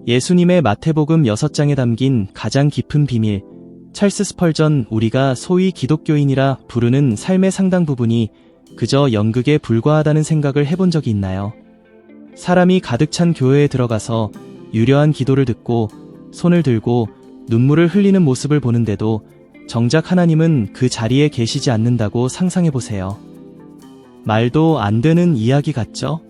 예수님의 마태복음 6장에 담긴 가장 깊은 비밀, 찰스 스펄전 우리가 소위 기독교인이라 부르는 삶의 상당 부분이 그저 연극에 불과하다는 생각을 해본 적이 있나요? 사람이 가득 찬 교회에 들어가서 유려한 기도를 듣고 손을 들고 눈물을 흘리는 모습을 보는데도 정작 하나님은 그 자리에 계시지 않는다고 상상해보세요. 말도 안 되는 이야기 같죠?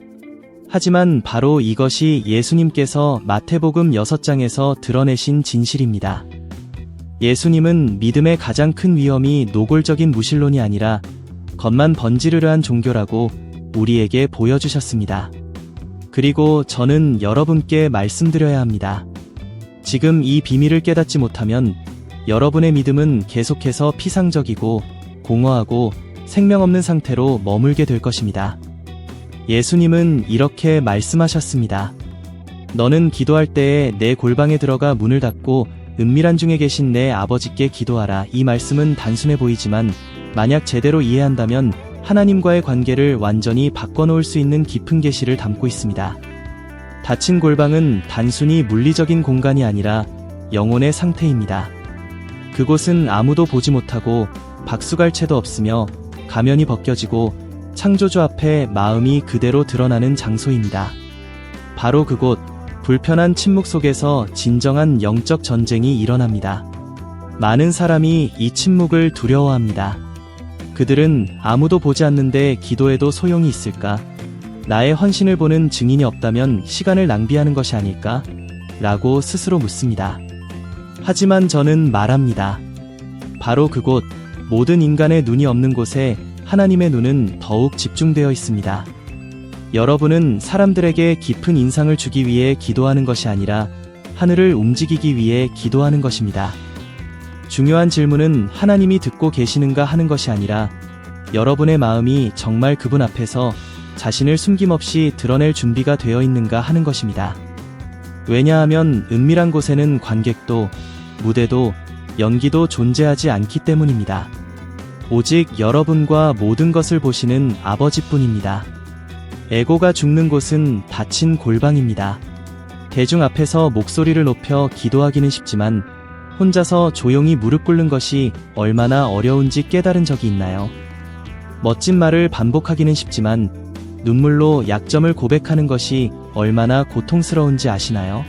하지만 바로 이것이 예수님께서 마태복음 6장에서 드러내신 진실입니다. 예수님은 믿음의 가장 큰 위험이 노골적인 무신론이 아니라 겉만 번지르르한 종교라고 우리에게 보여주셨습니다. 그리고 저는 여러분께 말씀드려야 합니다. 지금 이 비밀을 깨닫지 못하면 여러분의 믿음은 계속해서 피상적이고 공허하고 생명 없는 상태로 머물게 될 것입니다. 예수님은 이렇게 말씀하셨습니다. 너는 기도할 때에 내 골방에 들어가 문을 닫고 은밀한 중에 계신 내 아버지께 기도하라. 이 말씀은 단순해 보이지만 만약 제대로 이해한다면 하나님과의 관계를 완전히 바꿔놓을 수 있는 깊은 계시를 담고 있습니다. 닫힌 골방은 단순히 물리적인 공간이 아니라 영혼의 상태입니다. 그곳은 아무도 보지 못하고 박수갈채도 없으며 가면이 벗겨지고 창조주 앞에 마음이 그대로 드러나는 장소입니다. 바로 그곳, 불편한 침묵 속에서 진정한 영적 전쟁이 일어납니다. 많은 사람이 이 침묵을 두려워합니다. 그들은 아무도 보지 않는데 기도해도 소용이 있을까? 나의 헌신을 보는 증인이 없다면 시간을 낭비하는 것이 아닐까? 라고 스스로 묻습니다. 하지만 저는 말합니다. 바로 그곳, 모든 인간의 눈이 없는 곳에 하나님의 눈은 더욱 집중되어 있습니다. 여러분은 사람들에게 깊은 인상을 주기 위해 기도하는 것이 아니라 하늘을 움직이기 위해 기도하는 것입니다. 중요한 질문은 하나님이 듣고 계시는가 하는 것이 아니라 여러분의 마음이 정말 그분 앞에서 자신을 숨김없이 드러낼 준비가 되어 있는가 하는 것입니다. 왜냐하면 은밀한 곳에는 관객도, 무대도, 연기도 존재하지 않기 때문입니다. 오직 여러분과 모든 것을 보시는 아버지뿐입니다. 에고가 죽는 곳은 닫힌 골방입니다. 대중 앞에서 목소리를 높여 기도하기는 쉽지만 혼자서 조용히 무릎 꿇는 것이 얼마나 어려운지 깨달은 적이 있나요? 멋진 말을 반복하기는 쉽지만 눈물로 약점을 고백하는 것이 얼마나 고통스러운지 아시나요?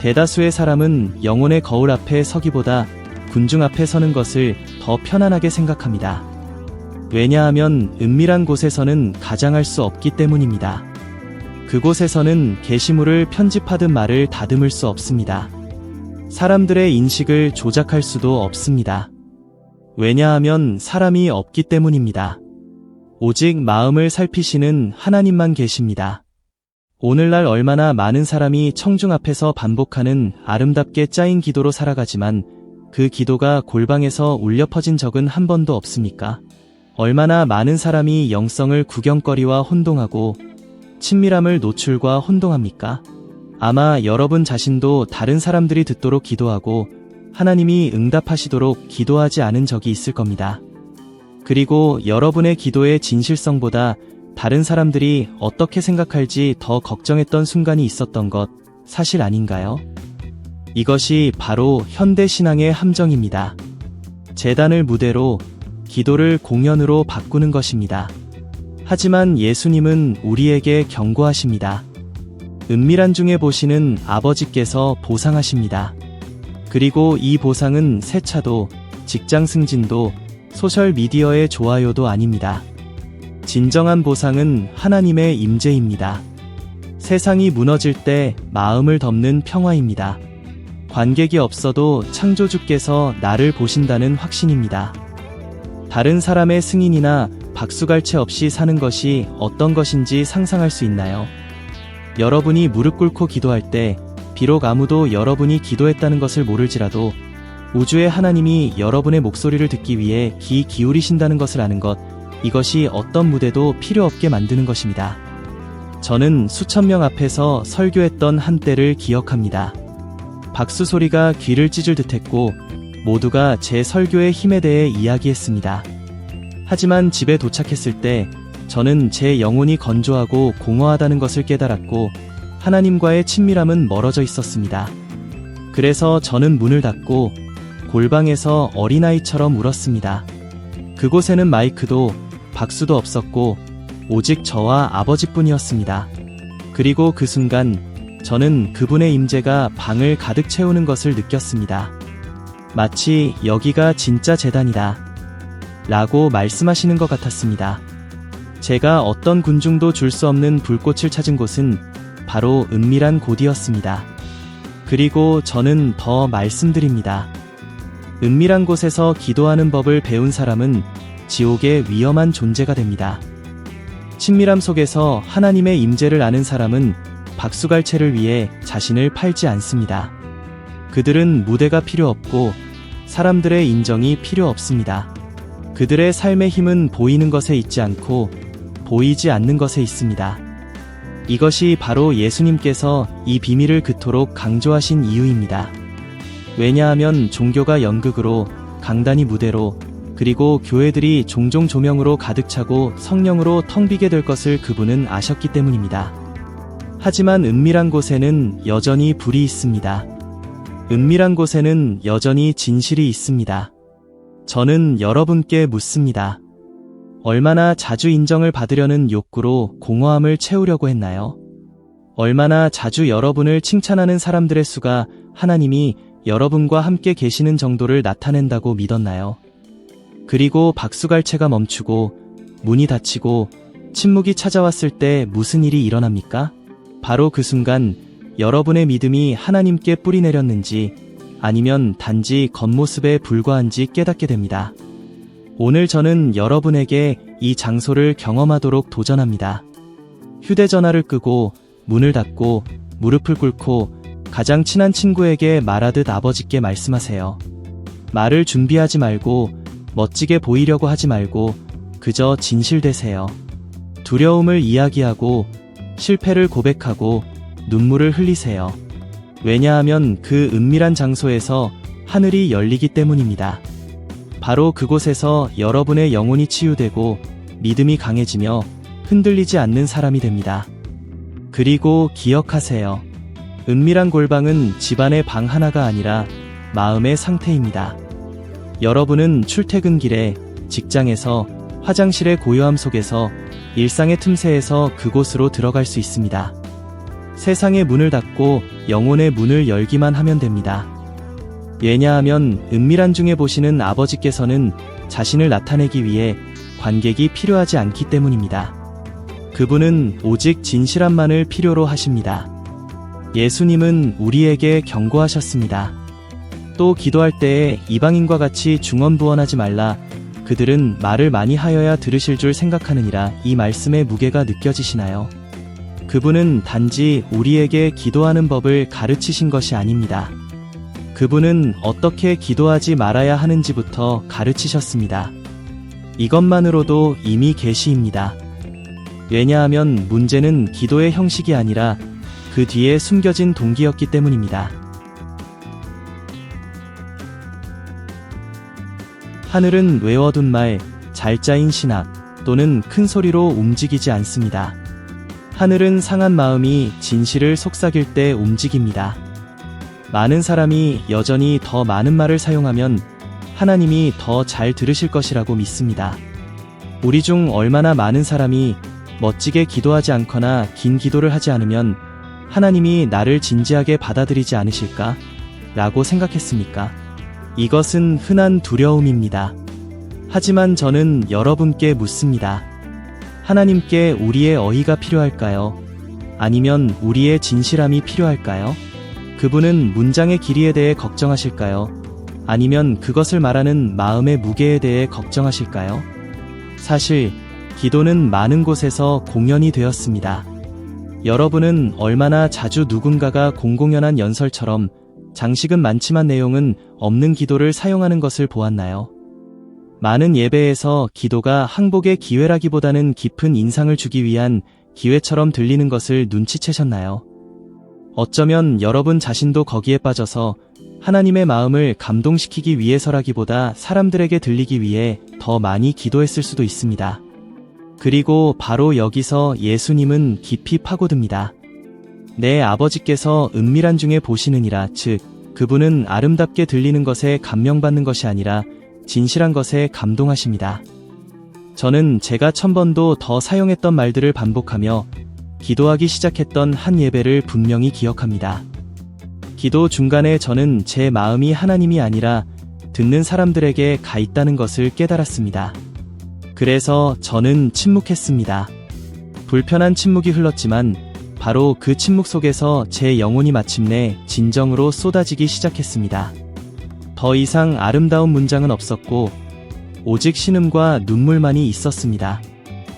대다수의 사람은 영혼의 거울 앞에 서기보다 군중 앞에 서는 것을 더 편안하게 생각합니다. 왜냐하면 은밀한 곳에서는 가장할 수 없기 때문입니다. 그곳에서는 게시물을 편집하듯 말을 다듬을 수 없습니다. 사람들의 인식을 조작할 수도 없습니다. 왜냐하면 사람이 없기 때문입니다. 오직 마음을 살피시는 하나님만 계십니다. 오늘날 얼마나 많은 사람이 청중 앞에서 반복하는 아름답게 짜인 기도로 살아가지만 그 기도가 골방에서 울려 퍼진 적은 한 번도 없습니까? 얼마나 많은 사람이 영성을 구경거리와 혼동하고 친밀함을 노출과 혼동합니까? 아마 여러분 자신도 다른 사람들이 듣도록 기도하고 하나님이 응답하시도록 기도하지 않은 적이 있을 겁니다. 그리고 여러분의 기도의 진실성보다 다른 사람들이 어떻게 생각할지 더 걱정했던 순간이 있었던 것 사실 아닌가요? 이것이 바로 현대신앙의 함정입니다. 제단을 무대로, 기도를 공연으로 바꾸는 것입니다. 하지만 예수님은 우리에게 경고하십니다. 은밀한 중에 보시는 아버지께서 보상하십니다. 그리고 이 보상은 새 차도, 직장 승진도, 소셜미디어의 좋아요도 아닙니다. 진정한 보상은 하나님의 임재입니다. 세상이 무너질 때 마음을 덮는 평화입니다. 관객이 없어도 창조주께서 나를 보신다는 확신입니다. 다른 사람의 승인이나 박수갈채 없이 사는 것이 어떤 것인지 상상할 수 있나요? 여러분이 무릎 꿇고 기도할 때 비록 아무도 여러분이 기도했다는 것을 모를지라도 우주의 하나님이 여러분의 목소리를 듣기 위해 귀 기울이신다는 것을 아는 것, 이것이 어떤 무대도 필요 없게 만드는 것입니다. 저는 수천 명 앞에서 설교했던 한때를 기억합니다. 박수 소리가 귀를 찢을 듯했고 모두가 제 설교의 힘에 대해 이야기했습니다. 하지만 집에 도착했을 때 저는 제 영혼이 건조하고 공허하다는 것을 깨달았고 하나님과의 친밀함은 멀어져 있었습니다. 그래서 저는 문을 닫고 골방에서 어린아이처럼 울었습니다. 그곳에는 마이크도 박수도 없었고 오직 저와 아버지뿐이었습니다. 그리고 그 순간 저는 그분의 임재가 방을 가득 채우는 것을 느꼈습니다. 마치 여기가 진짜 제단이다 라고 말씀하시는 것 같았습니다. 제가 어떤 군중도 줄 수 없는 불꽃을 찾은 곳은 바로 은밀한 곳이었습니다. 그리고 저는 더 말씀드립니다. 은밀한 곳에서 기도하는 법을 배운 사람은 지옥의 위험한 존재가 됩니다. 친밀함 속에서 하나님의 임재를 아는 사람은 박수갈채를 위해 자신을 팔지 않습니다. 그들은 무대가 필요 없고 사람들의 인정이 필요 없습니다. 그들의 삶의 힘은 보이는 것에 있지 않고 보이지 않는 것에 있습니다. 이것이 바로 예수님께서 이 비밀을 그토록 강조하신 이유입니다. 왜냐하면 종교가 연극으로, 강단이 무대로, 그리고 교회들이 종종 조명으로 가득 차고 성령으로 텅 비게 될 것을 그분은 아셨기 때문입니다. 하지만 은밀한 곳에는 여전히 불이 있습니다. 은밀한 곳에는 여전히 진실이 있습니다. 저는 여러분께 묻습니다. 얼마나 자주 인정을 받으려는 욕구로 공허함을 채우려고 했나요? 얼마나 자주 여러분을 칭찬하는 사람들의 수가 하나님이 여러분과 함께 계시는 정도를 나타낸다고 믿었나요? 그리고 박수갈채가 멈추고 문이 닫히고 침묵이 찾아왔을 때 무슨 일이 일어납니까? 바로 그 순간 여러분의 믿음이 하나님께 뿌리 내렸는지 아니면 단지 겉모습에 불과한지 깨닫게 됩니다. 오늘 저는 여러분에게 이 장소를 경험하도록 도전합니다. 휴대전화를 끄고 문을 닫고 무릎을 꿇고 가장 친한 친구에게 말하듯 아버지께 말씀하세요. 말을 준비하지 말고 멋지게 보이려고 하지 말고 그저 진실되세요. 두려움을 이야기하고 실패를 고백하고 눈물을 흘리세요. 왜냐하면 그 은밀한 장소에서 하늘이 열리기 때문입니다. 바로 그곳에서 여러분의 영혼이 치유되고 믿음이 강해지며 흔들리지 않는 사람이 됩니다. 그리고 기억하세요. 은밀한 골방은 집안의 방 하나가 아니라 마음의 상태입니다. 여러분은 출퇴근길에, 직장에서, 화장실의 고요함 속에서, 일상의 틈새에서 그곳으로 들어갈 수 있습니다. 세상의 문을 닫고 영혼의 문을 열기만 하면 됩니다. 왜냐하면 은밀한 중에 보시는 아버지께서는 자신을 나타내기 위해 관객이 필요하지 않기 때문입니다. 그분은 오직 진실함만을 필요로 하십니다. 예수님은 우리에게 경고하셨습니다. 또 기도할 때에 이방인과 같이 중언부언하지 말라. 그들은 말을 많이 하여야 들으실 줄 생각하느니라. 이 말씀의 무게가 느껴지시나요? 그분은 단지 우리에게 기도하는 법을 가르치신 것이 아닙니다. 그분은 어떻게 기도하지 말아야 하는지부터 가르치셨습니다. 이것만으로도 이미 계시입니다. 왜냐하면 문제는 기도의 형식이 아니라 그 뒤에 숨겨진 동기였기 때문입니다. 하늘은 외워둔 말, 잘 짜인 신학 또는 큰 소리로 움직이지 않습니다. 하늘은 상한 마음이 진실을 속삭일 때 움직입니다. 많은 사람이 여전히 더 많은 말을 사용하면 하나님이 더 잘 들으실 것이라고 믿습니다. 우리 중 얼마나 많은 사람이 멋지게 기도하지 않거나 긴 기도를 하지 않으면 하나님이 나를 진지하게 받아들이지 않으실까? 라고 생각했습니까? 이것은 흔한 두려움입니다. 하지만 저는 여러분께 묻습니다. 하나님께 우리의 어휘가 필요할까요? 아니면 우리의 진실함이 필요할까요? 그분은 문장의 길이에 대해 걱정하실까요? 아니면 그것을 말하는 마음의 무게에 대해 걱정하실까요? 사실 기도는 많은 곳에서 공연이 되었습니다. 여러분은 얼마나 자주 누군가가 공공연한 연설처럼 장식은 많지만 내용은 없는 기도를 사용하는 것을 보았나요? 많은 예배에서 기도가 항복의 기회라기보다는 깊은 인상을 주기 위한 기회처럼 들리는 것을 눈치채셨나요? 어쩌면 여러분 자신도 거기에 빠져서 하나님의 마음을 감동시키기 위해서라기보다 사람들에게 들리기 위해 더 많이 기도했을 수도 있습니다. 그리고 바로 여기서 예수님은 깊이 파고듭니다. 내 아버지께서 은밀한 중에 보시느니라. 즉, 그분은 아름답게 들리는 것에 감명받는 것이 아니라 진실한 것에 감동하십니다. 저는 제가 1000번도 더 사용했던 말들을 반복하며 기도하기 시작했던 한 예배를 분명히 기억합니다. 기도 중간에 저는 제 마음이 하나님이 아니라 듣는 사람들에게 가 있다는 것을 깨달았습니다. 그래서 저는 침묵했습니다. 불편한 침묵이 흘렀지만 바로 그 침묵 속에서 제 영혼이 마침내 진정으로 쏟아지기 시작했습니다. 더 이상 아름다운 문장은 없었고 오직 신음과 눈물만이 있었습니다.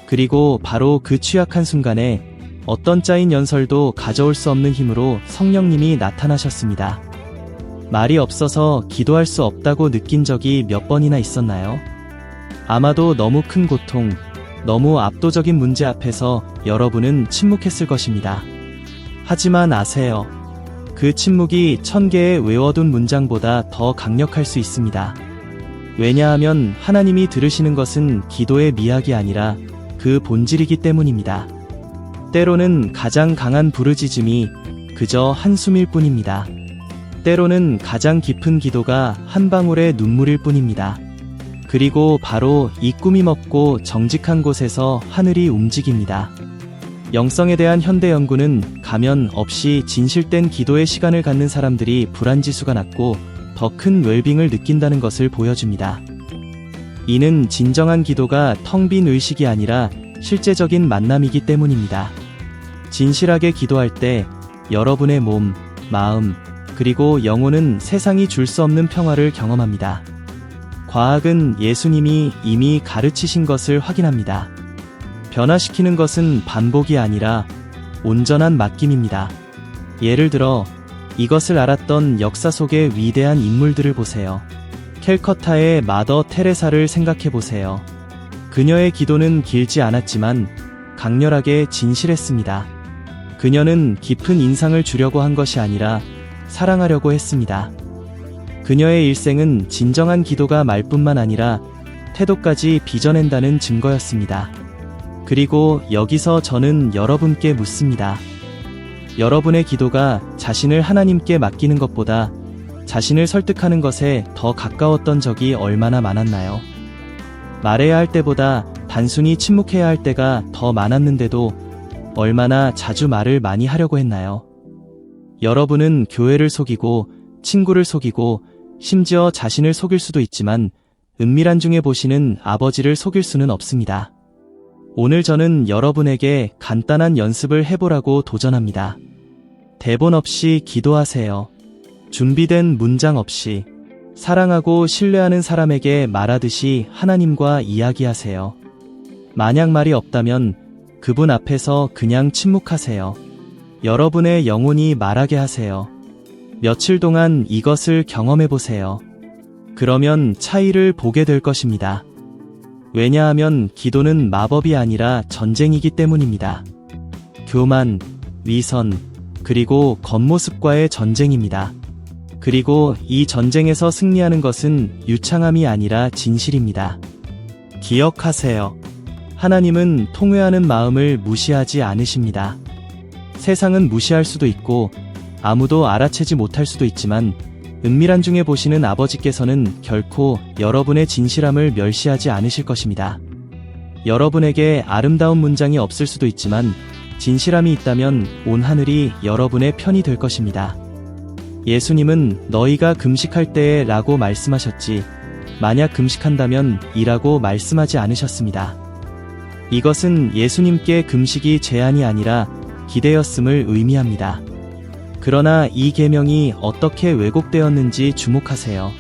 그리고 바로 그 취약한 순간에 어떤 짜인 연설도 가져올 수 없는 힘으로 성령님이 나타나셨습니다. 말이 없어서 기도할 수 없다고 느낀 적이 몇 번이나 있었나요? 아마도 너무 큰 고통, 너무 압도적인 문제 앞에서 여러분은 침묵했을 것입니다. 하지만 아세요. 그 침묵이 1000개의 외워둔 문장보다 더 강력할 수 있습니다. 왜냐하면 하나님이 들으시는 것은 기도의 미학이 아니라 그 본질이기 때문입니다. 때로는 가장 강한 부르짖음이 그저 한숨일 뿐입니다. 때로는 가장 깊은 기도가 한 방울의 눈물일 뿐입니다. 그리고 바로 이 꿈이 먹고 정직한 곳에서 하늘이 움직입니다. 영성에 대한 현대 연구는 가면 없이 진실된 기도의 시간을 갖는 사람들이 불안지수가 낮고 더 큰 웰빙을 느낀다는 것을 보여줍니다. 이는 진정한 기도가 텅 빈 의식이 아니라 실제적인 만남이기 때문입니다. 진실하게 기도할 때 여러분의 몸, 마음, 그리고 영혼은 세상이 줄 수 없는 평화를 경험합니다. 과학은 예수님이 이미 가르치신 것을 확인합니다. 변화시키는 것은 반복이 아니라 온전한 맡김입니다. 예를 들어 이것을 알았던 역사 속의 위대한 인물들을 보세요. 캘커타의 마더 테레사를 생각해보세요. 그녀의 기도는 길지 않았지만 강렬하게 진실했습니다. 그녀는 깊은 인상을 주려고 한 것이 아니라 사랑하려고 했습니다. 그녀의 일생은 진정한 기도가 말뿐만 아니라 태도까지 빚어낸다는 증거였습니다. 그리고 여기서 저는 여러분께 묻습니다. 여러분의 기도가 자신을 하나님께 맡기는 것보다 자신을 설득하는 것에 더 가까웠던 적이 얼마나 많았나요? 말해야 할 때보다 단순히 침묵해야 할 때가 더 많았는데도 얼마나 자주 말을 많이 하려고 했나요? 여러분은 교회를 속이고 친구를 속이고 심지어 자신을 속일 수도 있지만 은밀한 중에 보시는 아버지를 속일 수는 없습니다. 오늘 저는 여러분에게 간단한 연습을 해보라고 도전합니다. 대본 없이 기도하세요. 준비된 문장 없이 사랑하고 신뢰하는 사람에게 말하듯이 하나님과 이야기하세요. 만약 말이 없다면 그분 앞에서 그냥 침묵하세요. 여러분의 영혼이 말하게 하세요. 며칠 동안 이것을 경험해보세요. 그러면 차이를 보게 될 것입니다. 왜냐하면 기도는 마법이 아니라 전쟁이기 때문입니다. 교만, 위선, 그리고 겉모습과의 전쟁입니다. 그리고 이 전쟁에서 승리하는 것은 유창함이 아니라 진실입니다. 기억하세요. 하나님은 통회하는 마음을 무시하지 않으십니다. 세상은 무시할 수도 있고 아무도 알아채지 못할 수도 있지만 은밀한 중에 보시는 아버지께서는 결코 여러분의 진실함을 멸시하지 않으실 것입니다. 여러분에게 아름다운 문장이 없을 수도 있지만 진실함이 있다면 온 하늘이 여러분의 편이 될 것입니다. 예수님은 너희가 금식할 때에 라고 말씀하셨지 만약 금식한다면 이라고 말씀하지 않으셨습니다. 이것은 예수님께 금식이 제한이 아니라 기대였음을 의미합니다. 그러나 이 계명이 어떻게 왜곡되었는지 주목하세요.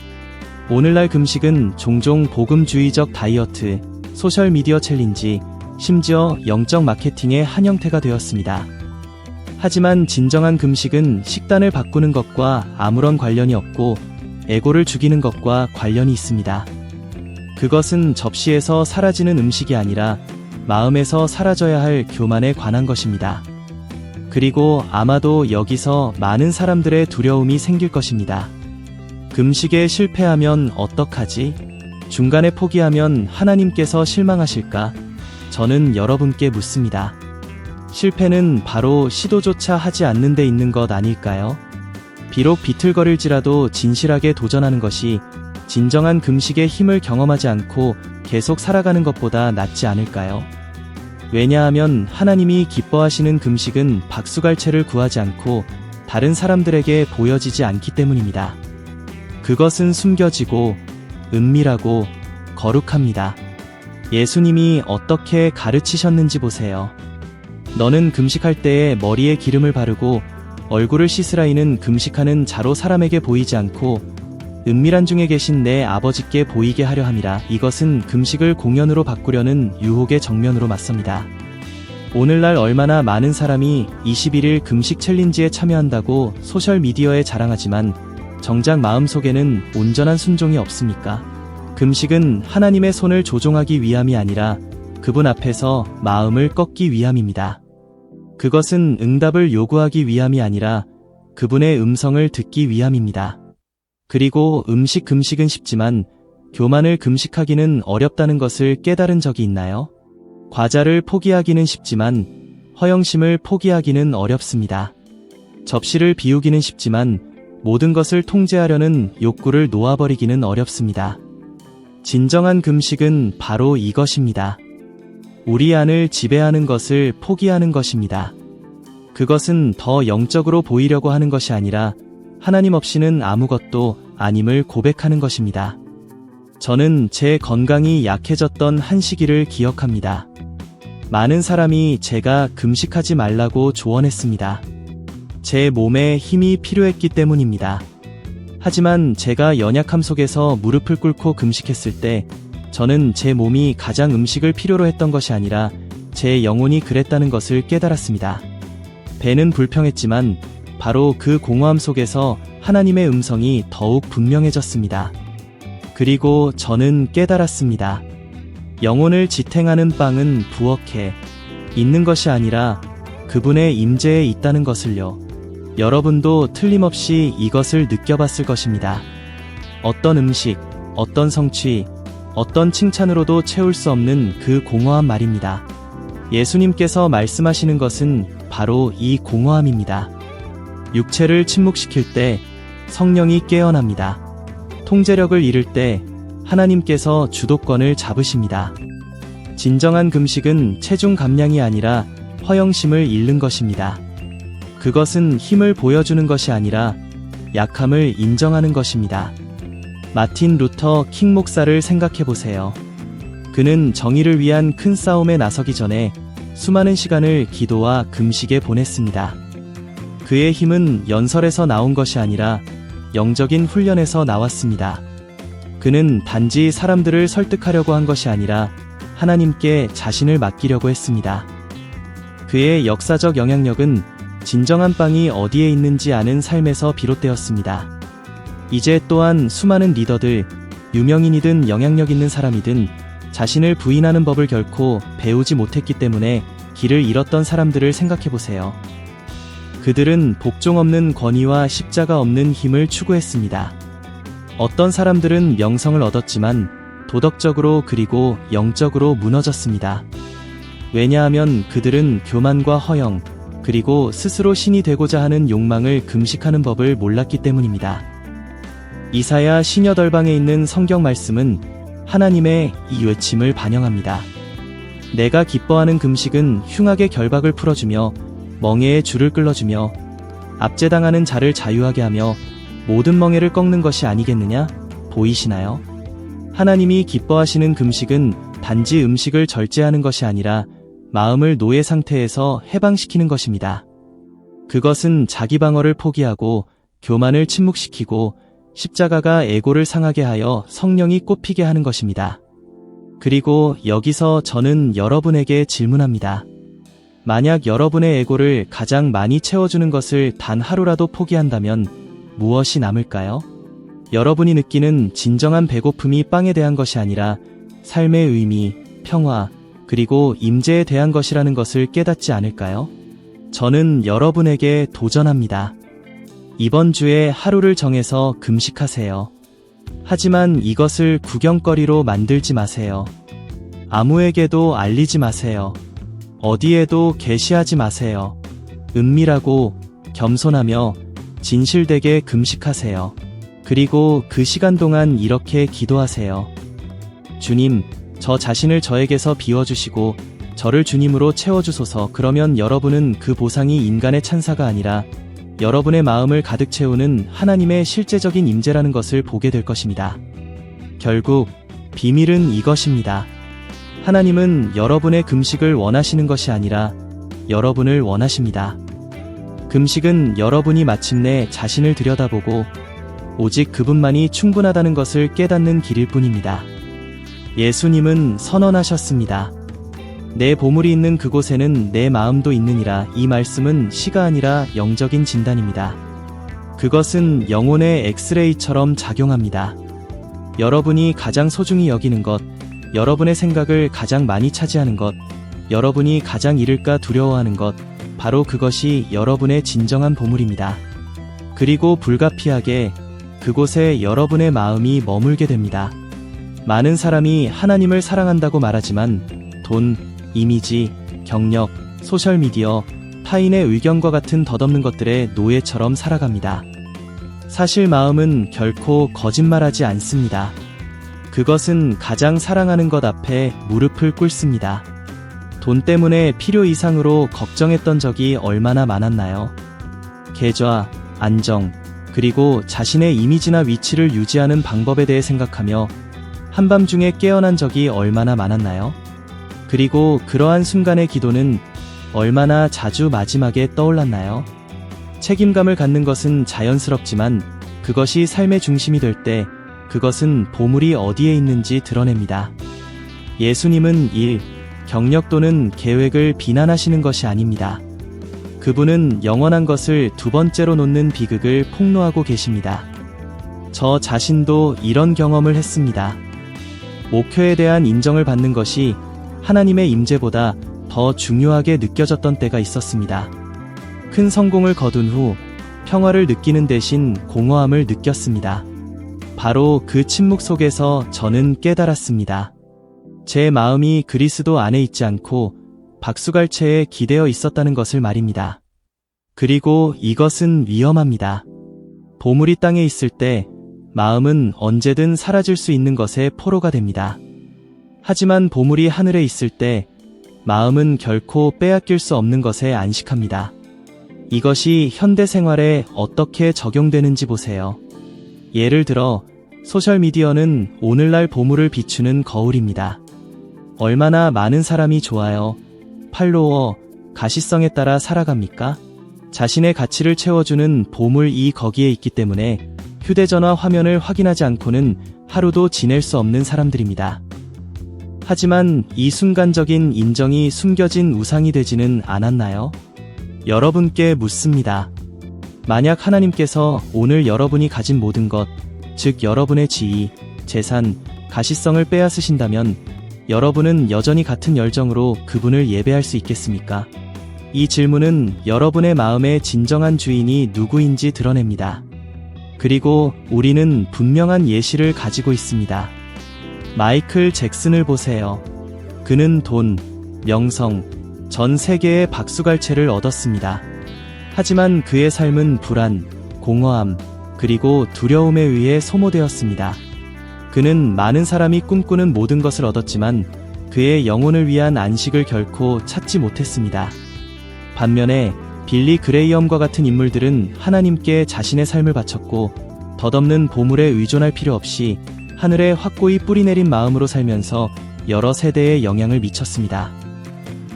오늘날 금식은 종종 복음주의적 다이어트, 소셜미디어 챌린지, 심지어 영적 마케팅의 한 형태가 되었습니다. 하지만 진정한 금식은 식단을 바꾸는 것과 아무런 관련이 없고 에고를 죽이는 것과 관련이 있습니다. 그것은 접시에서 사라지는 음식이 아니라 마음에서 사라져야 할 교만에 관한 것입니다. 그리고 아마도 여기서 많은 사람들의 두려움이 생길 것입니다. 금식에 실패하면 어떡하지? 중간에 포기하면 하나님께서 실망하실까? 저는 여러분께 묻습니다. 실패는 바로 시도조차 하지 않는 데 있는 것 아닐까요? 비록 비틀거릴지라도 진실하게 도전하는 것이 진정한 금식의 힘을 경험하지 않고 계속 살아가는 것보다 낫지 않을까요? 왜냐하면 하나님이 기뻐하시는 금식은 박수갈채를 구하지 않고 다른 사람들에게 보여지지 않기 때문입니다. 그것은 숨겨지고 은밀하고 거룩합니다. 예수님이 어떻게 가르치셨는지 보세요. 너는 금식할 때에 머리에 기름을 바르고 얼굴을 씻으라이는 금식하는 자로 사람에게 보이지 않고 은밀한 중에 계신 내 아버지께 보이게 하려 함이라. 이것은 금식을 공연으로 바꾸려는 유혹의 정면으로 맞섭니다. 오늘날 얼마나 많은 사람이 21일 금식 챌린지에 참여한다고 소셜미디어에 자랑하지만 정작 마음속에는 온전한 순종이 없습니까? 금식은 하나님의 손을 조종하기 위함이 아니라 그분 앞에서 마음을 꺾기 위함입니다. 그것은 응답을 요구하기 위함이 아니라 그분의 음성을 듣기 위함입니다. 그리고 금식은 쉽지만 교만을 금식하기는 어렵다는 것을 깨달은 적이 있나요? 과자를 포기하기는 쉽지만 허영심을 포기하기는 어렵습니다. 접시를 비우기는 쉽지만 모든 것을 통제하려는 욕구를 놓아버리기는 어렵습니다. 진정한 금식은 바로 이것입니다. 우리 안을 지배하는 것을 포기하는 것입니다. 그것은 더 영적으로 보이려고 하는 것이 아니라 하나님 없이는 아무것도 아님을 고백하는 것입니다. 저는 제 건강이 약해졌던 한 시기를 기억합니다. 많은 사람이 제가 금식하지 말라고 조언했습니다. 제 몸에 힘이 필요했기 때문입니다. 하지만 제가 연약함 속에서 무릎을 꿇고 금식했을 때 저는 제 몸이 가장 음식을 필요로 했던 것이 아니라 제 영혼이 그랬다는 것을 깨달았습니다. 배는 불평했지만 바로 그 공허함 속에서 하나님의 음성이 더욱 분명해졌습니다. 그리고 저는 깨달았습니다. 영혼을 지탱하는 빵은 부엌에 있는 것이 아니라 그분의 임재에 있다는 것을요. 여러분도 틀림없이 이것을 느껴봤을 것입니다. 어떤 음식, 어떤 성취, 어떤 칭찬으로도 채울 수 없는 그 공허함 말입니다. 예수님께서 말씀하시는 것은 바로 이 공허함입니다. 육체를 침묵시킬 때 성령이 깨어납니다. 통제력을 잃을 때 하나님께서 주도권을 잡으십니다. 진정한 금식은 체중 감량이 아니라 허영심을 잃는 것입니다. 그것은 힘을 보여주는 것이 아니라 약함을 인정하는 것입니다. 마틴 루터 킹 목사를 생각해보세요. 그는 정의를 위한 큰 싸움에 나서기 전에 수많은 시간을 기도와 금식에 보냈습니다. 그의 힘은 연설에서 나온 것이 아니라 영적인 훈련에서 나왔습니다. 그는 단지 사람들을 설득하려고 한 것이 아니라 하나님께 자신을 맡기려고 했습니다. 그의 역사적 영향력은 진정한 빵이 어디에 있는지 아는 삶에서 비롯되었습니다. 이제 또한 수많은 리더들, 유명인이든 영향력 있는 사람이든 자신을 부인하는 법을 결코 배우지 못했기 때문에 길을 잃었던 사람들을 생각해보세요. 그들은 복종 없는 권위와 십자가 없는 힘을 추구했습니다. 어떤 사람들은 명성을 얻었지만 도덕적으로 그리고 영적으로 무너졌습니다. 왜냐하면 그들은 교만과 허영, 그리고 스스로 신이 되고자 하는 욕망을 금식하는 법을 몰랐기 때문입니다. 이사야 시녀덜방에 있는 성경 말씀은 하나님의 이 외침을 반영합니다. 내가 기뻐하는 금식은 흉악의 결박을 풀어주며 멍에의 줄을 끌어주며 압제당하는 자를 자유하게 하며 모든 멍에를 꺾는 것이 아니겠느냐? 보이시나요? 하나님이 기뻐하시는 금식은 단지 음식을 절제하는 것이 아니라 마음을 노예 상태에서 해방시키는 것입니다. 그것은 자기 방어를 포기하고 교만을 침묵시키고 십자가가 에고를 상하게 하여 성령이 꽃피게 하는 것입니다. 그리고 여기서 저는 여러분에게 질문합니다. 만약 여러분의 에고를 가장 많이 채워주는 것을 단 하루라도 포기한다면 무엇이 남을까요? 여러분이 느끼는 진정한 배고픔이 빵에 대한 것이 아니라 삶의 의미, 평화, 그리고 임재에 대한 것이라는 것을 깨닫지 않을까요? 저는 여러분에게 도전합니다. 이번 주에 하루를 정해서 금식하세요. 하지만 이것을 구경거리로 만들지 마세요. 아무에게도 알리지 마세요. 어디에도 게시하지 마세요. 은밀하고 겸손하며 진실되게 금식하세요. 그리고 그 시간 동안 이렇게 기도하세요. 주님, 저 자신을 저에게서 비워주시고 저를 주님으로 채워주소서. 그러면 여러분은 그 보상이 인간의 찬사가 아니라 여러분의 마음을 가득 채우는 하나님의 실제적인 임재라는 것을 보게 될 것입니다. 결국 비밀은 이것입니다. 하나님은 여러분의 금식을 원하시는 것이 아니라 여러분을 원하십니다. 금식은 여러분이 마침내 자신을 들여다보고 오직 그분만이 충분하다는 것을 깨닫는 길일 뿐입니다. 예수님은 선언하셨습니다. 내 보물이 있는 그곳에는 내 마음도 있느니라. 이 말씀은 시가 아니라 영적인 진단입니다. 그것은 영혼의 엑스레이처럼 작용합니다. 여러분이 가장 소중히 여기는 것, 여러분의 생각을 가장 많이 차지하는 것, 여러분이 가장 잃을까 두려워하는 것, 바로 그것이 여러분의 진정한 보물입니다. 그리고 불가피하게 그곳에 여러분의 마음이 머물게 됩니다. 많은 사람이 하나님을 사랑한다고 말하지만 돈, 이미지, 경력, 소셜미디어, 타인의 의견과 같은 덧없는 것들의 노예처럼 살아갑니다. 사실 마음은 결코 거짓말하지 않습니다. 그것은 가장 사랑하는 것 앞에 무릎을 꿇습니다. 돈 때문에 필요 이상으로 걱정했던 적이 얼마나 많았나요? 계좌, 안정, 그리고 자신의 이미지나 위치를 유지하는 방법에 대해 생각하며 한밤중에 깨어난 적이 얼마나 많았나요? 그리고 그러한 순간의 기도는 얼마나 자주 마지막에 떠올랐나요? 책임감을 갖는 것은 자연스럽지만 그것이 삶의 중심이 될 때 그것은 보물이 어디에 있는지 드러냅니다. 예수님은 일, 경력 또는 계획을 비난하시는 것이 아닙니다. 그분은 영원한 것을 두 번째로 놓는 비극을 폭로하고 계십니다. 저 자신도 이런 경험을 했습니다. 목표에 대한 인정을 받는 것이 하나님의 임재보다 더 중요하게 느껴졌던 때가 있었습니다. 큰 성공을 거둔 후 평화를 느끼는 대신 공허함을 느꼈습니다. 바로 그 침묵 속에서 저는 깨달았습니다. 제 마음이 그리스도 안에 있지 않고 박수갈채에 기대어 있었다는 것을 말입니다. 그리고 이것은 위험합니다. 보물이 땅에 있을 때 마음은 언제든 사라질 수 있는 것에 포로가 됩니다. 하지만 보물이 하늘에 있을 때 마음은 결코 빼앗길 수 없는 것에 안식합니다. 이것이 현대 생활에 어떻게 적용되는지 보세요. 예를 들어 소셜미디어는 오늘날 보물을 비추는 거울입니다. 얼마나 많은 사람이 좋아요, 팔로워, 가시성에 따라 살아갑니까? 자신의 가치를 채워주는 보물이 거기에 있기 때문에 휴대전화 화면을 확인하지 않고는 하루도 지낼 수 없는 사람들입니다. 하지만 이 순간적인 인정이 숨겨진 우상이 되지는 않았나요? 여러분께 묻습니다. 만약 하나님께서 오늘 여러분이 가진 모든 것, 즉 여러분의 지위, 재산, 가시성을 빼앗으신다면 여러분은 여전히 같은 열정으로 그분을 예배할 수 있겠습니까? 이 질문은 여러분의 마음의 진정한 주인이 누구인지 드러냅니다. 그리고 우리는 분명한 예시를 가지고 있습니다. 마이클 잭슨을 보세요. 그는 돈, 명성, 전 세계의 박수갈채를 얻었습니다. 하지만 그의 삶은 불안, 공허함, 그리고 두려움에 의해 소모되었습니다. 그는 많은 사람이 꿈꾸는 모든 것을 얻었지만 그의 영혼을 위한 안식을 결코 찾지 못했습니다. 반면에 빌리 그레이엄과 같은 인물들은 하나님께 자신의 삶을 바쳤고 덧없는 보물에 의존할 필요 없이 하늘에 확고히 뿌리내린 마음으로 살면서 여러 세대에 영향을 미쳤습니다.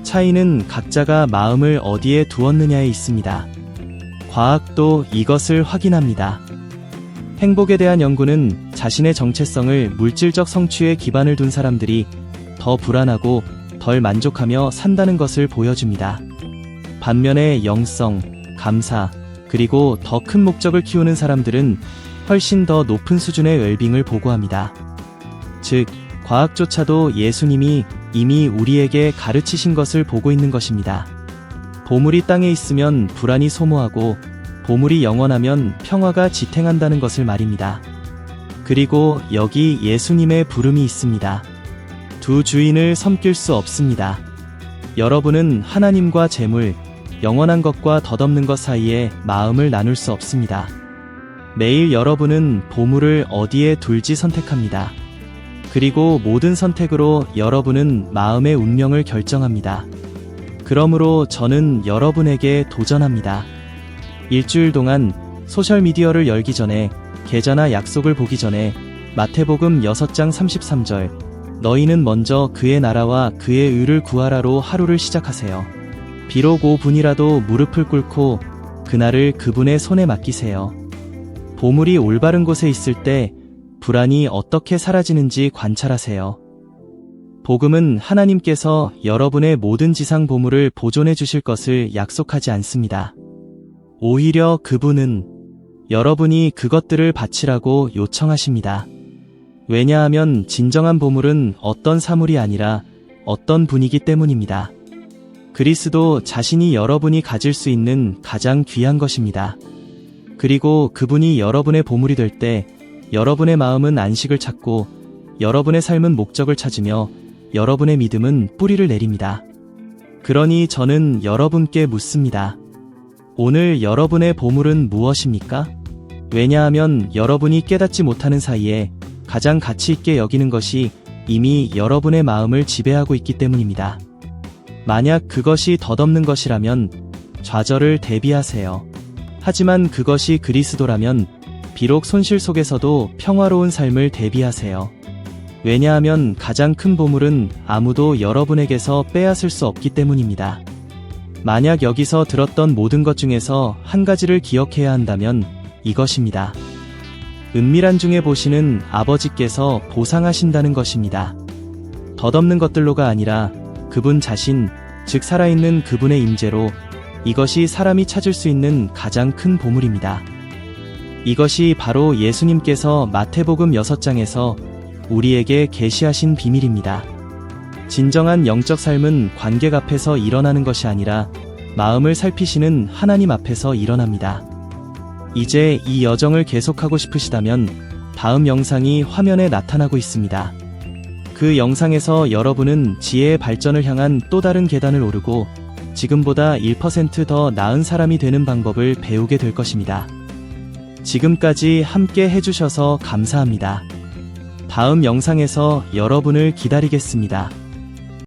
차이는 각자가 마음을 어디에 두었느냐에 있습니다. 과학도 이것을 확인합니다. 행복에 대한 연구는 자신의 정체성을 물질적 성취에 기반을 둔 사람들이 더 불안하고 덜 만족하며 산다는 것을 보여줍니다. 반면에 영성, 감사, 그리고 더 큰 목적을 키우는 사람들은 훨씬 더 높은 수준의 웰빙을 보고합니다. 즉, 과학조차도 예수님이 이미 우리에게 가르치신 것을 보고 있는 것입니다. 보물이 땅에 있으면 불안이 소모하고 보물이 영원하면 평화가 지탱한다는 것을 말입니다. 그리고 여기 예수님의 부름이 있습니다. 두 주인을 섬길 수 없습니다. 여러분은 하나님과 재물, 영원한 것과 덧없는 것 사이에 마음을 나눌 수 없습니다. 매일 여러분은 보물을 어디에 둘지 선택합니다. 그리고 모든 선택으로 여러분은 마음의 운명을 결정합니다. 그러므로 저는 여러분에게 도전합니다. 일주일 동안 소셜미디어를 열기 전에, 계좌나 약속을 보기 전에 마태복음 6장 33절 너희는 먼저 그의 나라와 그의 의를 구하라로 하루를 시작하세요. 비록 5분이라도 무릎을 꿇고 그날을 그분의 손에 맡기세요. 보물이 올바른 곳에 있을 때 불안이 어떻게 사라지는지 관찰하세요. 복음은 하나님께서 여러분의 모든 지상 보물을 보존해 주실 것을 약속하지 않습니다. 오히려 그분은 여러분이 그것들을 바치라고 요청하십니다. 왜냐하면 진정한 보물은 어떤 사물이 아니라 어떤 분이기 때문입니다. 그리스도 자신이 여러분이 가질 수 있는 가장 귀한 것입니다. 그리고 그분이 여러분의 보물이 될 때 여러분의 마음은 안식을 찾고 여러분의 삶은 목적을 찾으며 여러분의 믿음은 뿌리를 내립니다. 그러니 저는 여러분께 묻습니다. 오늘 여러분의 보물은 무엇입니까? 왜냐하면 여러분이 깨닫지 못하는 사이에 가장 가치 있게 여기는 것이 이미 여러분의 마음을 지배하고 있기 때문입니다. 만약 그것이 덧없는 것이라면 좌절을 대비하세요. 하지만 그것이 그리스도라면 비록 손실 속에서도 평화로운 삶을 대비하세요. 왜냐하면 가장 큰 보물은 아무도 여러분에게서 빼앗을 수 없기 때문입니다. 만약 여기서 들었던 모든 것 중에서 한 가지를 기억해야 한다면 이것입니다. 은밀한 중에 보시는 아버지께서 보상하신다는 것입니다. 덧없는 것들로가 아니라 그분 자신, 즉 살아있는 그분의 임재로 이것이 사람이 찾을 수 있는 가장 큰 보물입니다. 이것이 바로 예수님께서 마태복음 6장에서 우리에게 계시하신 비밀입니다. 진정한 영적 삶은 관객 앞에서 일어나는 것이 아니라 마음을 살피시는 하나님 앞에서 일어납니다. 이제 이 여정을 계속하고 싶으시다면 다음 영상이 화면에 나타나고 있습니다. 그 영상에서 여러분은 지혜의 발전을 향한 또 다른 계단을 오르고 지금보다 1% 더 나은 사람이 되는 방법을 배우게 될 것입니다. 지금까지 함께 해주셔서 감사합니다. 다음 영상에서 여러분을 기다리겠습니다.